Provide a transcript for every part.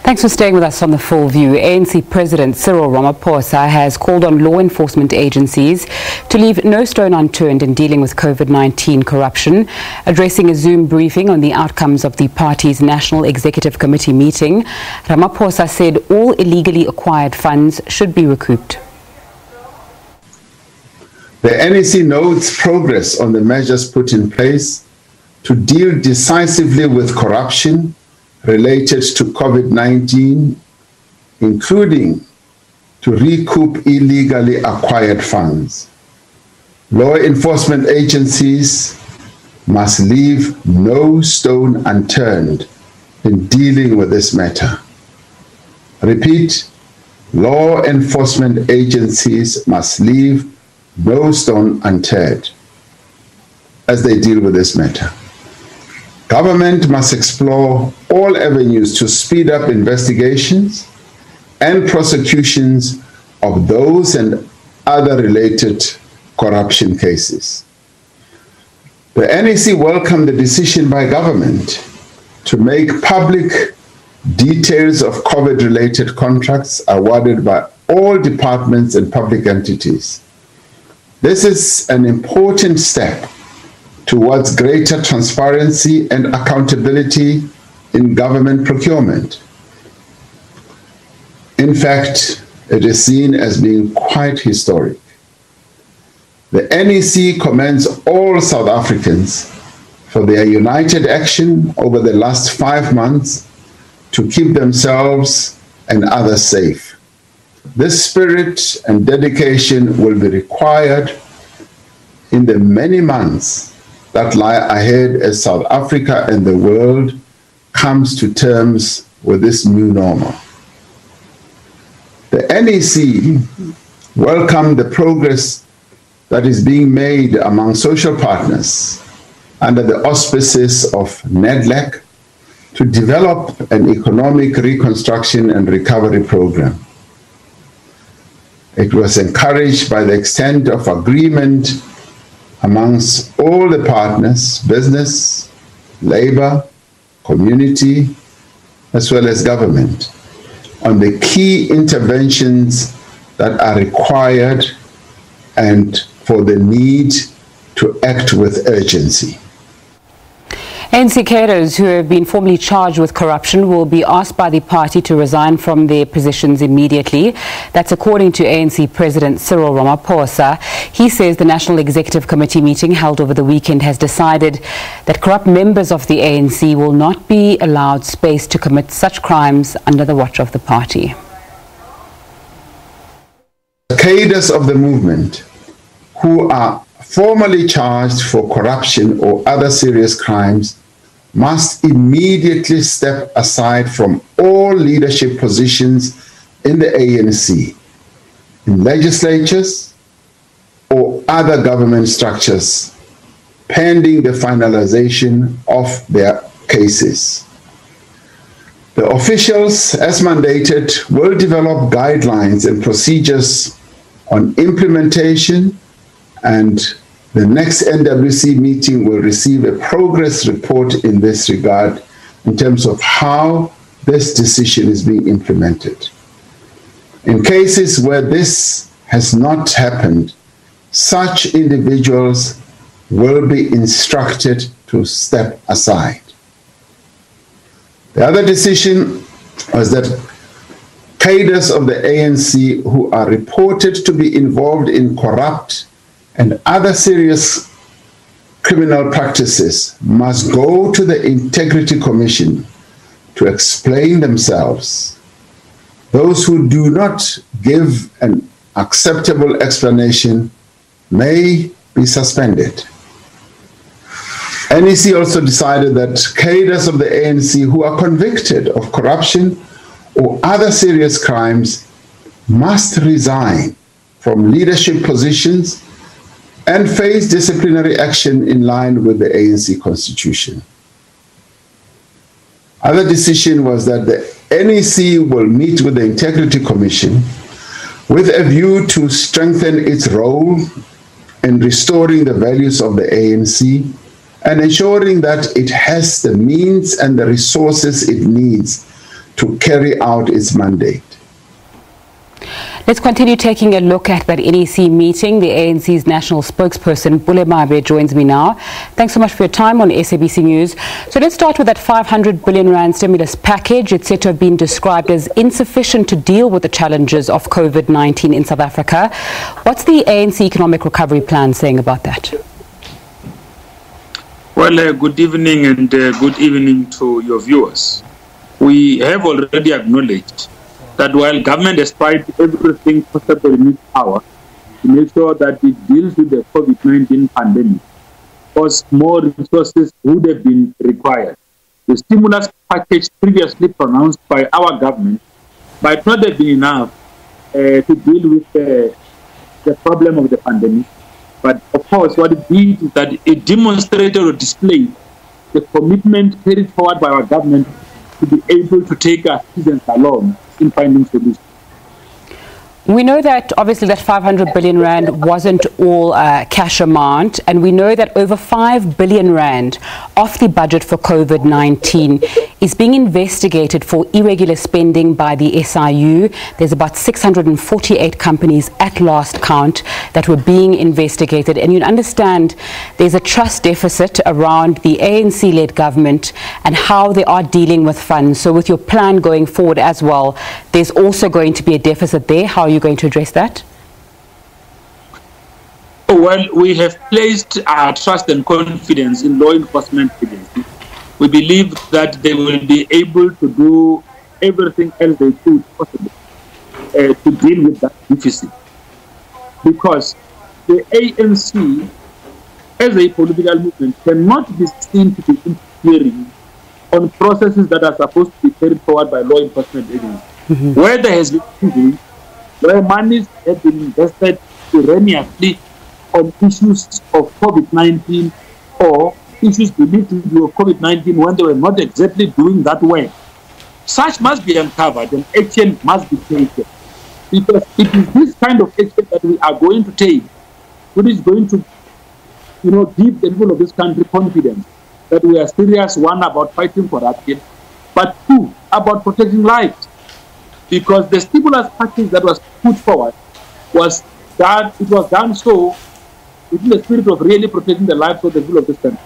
Thanks for staying with us on The Full View. ANC President Cyril Ramaphosa has called on law enforcement agencies to leave no stone unturned in dealing with COVID-19 corruption. Addressing a Zoom briefing on the outcomes of the party's National Executive Committee meeting, Ramaphosa said all illegally acquired funds should be recouped. The NEC notes progress on the measures put in place to deal decisively with corruption related to COVID-19, including to recoup illegally acquired funds. Law enforcement agencies must leave no stone unturned in dealing with this matter. I repeat, law enforcement agencies must leave no stone unturned as they deal with this matter. Government must explore all avenues to speed up investigations and prosecutions of those and other related corruption cases. The NEC welcomed the decision by government to make public details of COVID-related contracts awarded by all departments and public entities. This is an important step towards greater transparency and accountability in government procurement. In fact, it is seen as being quite historic. The NEC commends all South Africans for their united action over the last 5 months to keep themselves and others safe. This spirit and dedication will be required in the many months that lie ahead as South Africa and the world comes to terms with this new normal. The NEC welcomed the progress that is being made among social partners under the auspices of NEDLAC to develop an economic reconstruction and recovery program. It was encouraged by the extent of agreement amongst all the partners, business, labor, community, as well as government, on the key interventions that are required and for the need to act with urgency. ANC cadres who have been formally charged with corruption will be asked by the party to resign from their positions immediately. That's according to ANC President Cyril Ramaphosa. He says the National Executive Committee meeting held over the weekend has decided that corrupt members of the ANC will not be allowed space to commit such crimes under the watch of the party. Cadres of the movement who are formally charged for corruption or other serious crimes must immediately step aside from all leadership positions in the ANC, in legislatures or other government structures, pending the finalization of their cases. The officials, as mandated, will develop guidelines and procedures on implementation, and the next NWC meeting will receive a progress report in this regard in terms of how this decision is being implemented. In cases where this has not happened, such individuals will be instructed to step aside. The other decision was that cadres of the ANC who are reported to be involved in corrupt and other serious criminal practices must go to the Integrity Commission to explain themselves. Those who do not give an acceptable explanation may be suspended. NEC also decided that cadres of the ANC who are convicted of corruption or other serious crimes must resign from leadership positions and face disciplinary action in line with the ANC Constitution. Other decision was that the NEC will meet with the Integrity Commission with a view to strengthen its role in restoring the values of the ANC and ensuring that it has the means and the resources it needs to carry out its mandate. Let's continue taking a look at that NEC meeting. The ANC's national spokesperson, Pule Mabe, joins me now. Thanks so much for your time on SABC News. So let's start with that 500 billion rand stimulus package. It's said to have been described as insufficient to deal with the challenges of COVID-19 in South Africa. What's the ANC Economic Recovery Plan saying about that? Well, good evening and good evening to your viewers. We have already acknowledged that while government has tried everything possible in its power to make sure that it deals with the COVID-19 pandemic, because more resources would have been required. The stimulus package previously pronounced by our government might not have been enough to deal with the problem of the pandemic. But of course, what it did is that it demonstrated or displayed the commitment carried forward by our government to be able to take our citizens along in finding solutions. We know that obviously that 500 billion rand wasn't all cash amount, and we know that over 5 billion rand of the budget for COVID-19 is being investigated for irregular spending by the SIU. There's about 648 companies at last count that were being investigated, and you understand there's a trust deficit around the ANC-led government and how they are dealing with funds. So with your plan going forward as well, there's also going to be a deficit there. How are you going to address that? Well, we have placed our trust and confidence in law enforcement agencies. We believe that they will be able to do everything else they could possible to deal with that deficit. Because the ANC, as a political movement, cannot be seen to be interfering on processes that are supposed to be carried forward by law enforcement agencies. Where there has been where monies have been invested erroneously on issues of COVID-19 or issues believed to be of COVID-19 when they were not exactly doing that way. Such must be uncovered and action must be taken. Because it is this kind of action that we are going to take which is going to give the people of this country confidence that we are serious, one, about fighting corruption, but two, about protecting lives. Because the stimulus package that was put forward was done so within the spirit of really protecting the lives of the people of this country.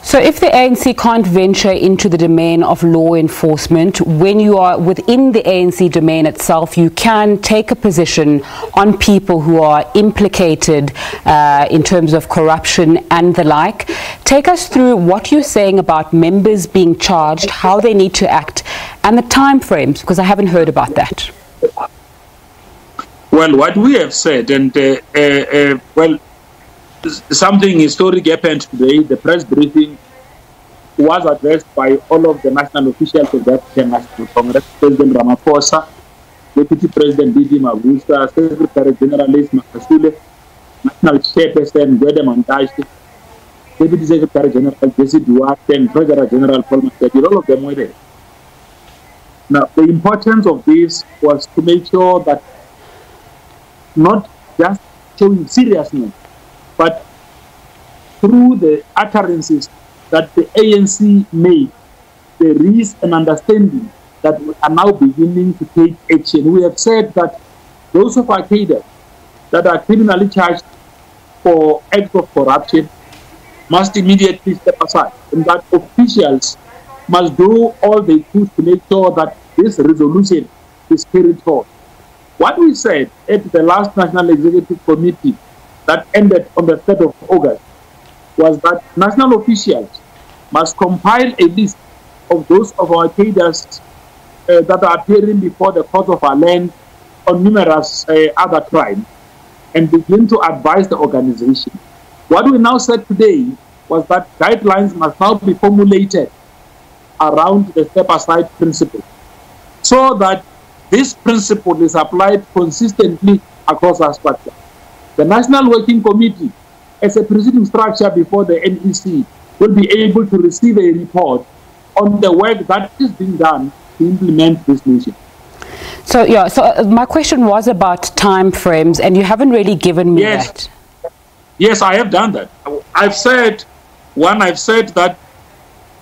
So if the ANC can't venture into the domain of law enforcement, when you are within the ANC domain itself, you can take a position on people who are implicated in terms of corruption and the like. Take us through what you're saying about members being charged, how they need to act, and the time frames, because I haven't heard about that. Well, what we have said, and something historic happened today. The press briefing was addressed by all of the national officials of the African National Congress, President Ramaphosa, Deputy President Pule Mabe, Secretary General Makasule, National Chairperson Gwede Mantashe, Deputy Secretary General Jesse Duarte, and Treasurer General Pule Mabe. All of them were there. Now, the importance of this was to make sure that not just showing seriousness, but through the utterances that the ANC made, there is an understanding that we are now beginning to take action. We have said that those of our cadres that are criminally charged for acts of corruption must immediately step aside, and that officials must do all they could to make sure that this resolution is carried forward. What we said at the last National Executive Committee that ended on the 3rd of August was that national officials must compile a list of those of our cadres that are appearing before the court of our land on numerous other crimes and begin to advise the organization. What we now said today was that guidelines must now be formulated around the step-aside principle so that this principle is applied consistently across our structure. The National Working Committee, as a preceding structure before the NEC, will be able to receive a report on the work that is being done to implement this mission. So, my question was about time frames, and you haven't really given me that. Yes, I have done that. I've said that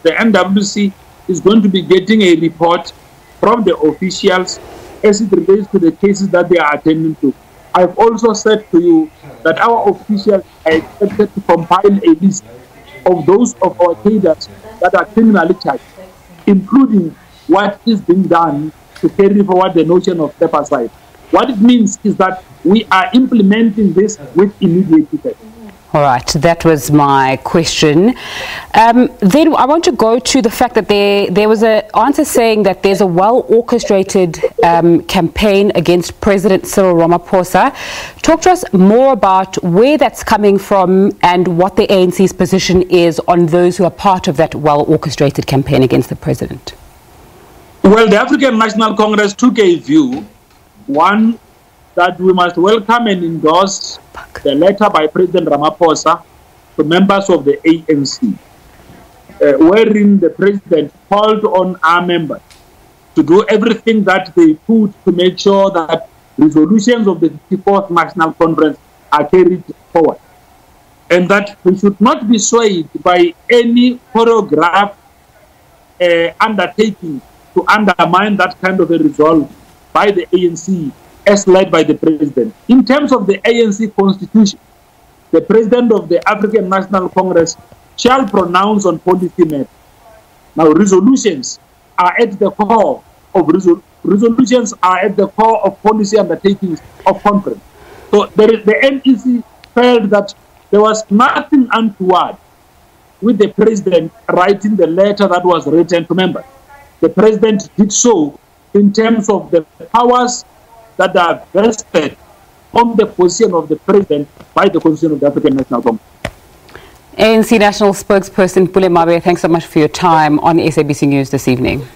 the NWC is going to be getting a report from the officials as it relates to the cases that they are attending to. I've also said to you that our officials are expected to compile a list of those of our cadres that are criminally charged, including what is being done to carry forward the notion of step aside. What it means is that we are implementing this with immediate effect. All right, that was my question. Then I want to go to the fact that there was an answer saying that there's a well-orchestrated campaign against President Cyril Ramaphosa. Talk to us more about where that's coming from and what the ANC's position is on those who are part of that well-orchestrated campaign against the president. Well, the African National Congress took a view, one, that we must welcome and endorse the letter by President Ramaphosa to members of the ANC, wherein the president called on our members to do everything that they could to make sure that resolutions of the 54th National Conference are carried forward, and that we should not be swayed by any choreographed undertaking to undermine that kind of a resolve by the ANC as led by the president. In terms of the ANC constitution, the president of the African National Congress shall pronounce on policy matters. Now, resolutions are at the core of resolutions are at the core of policy undertakings of conference. So the NEC felt that there was nothing untoward with the president writing the letter that was written to members. The president did so in terms of the powers that are vested on the position of the president by the Constitution of the African National Congress. ANC National Spokesperson Pule Mabe, thanks so much for your time on SABC News this evening.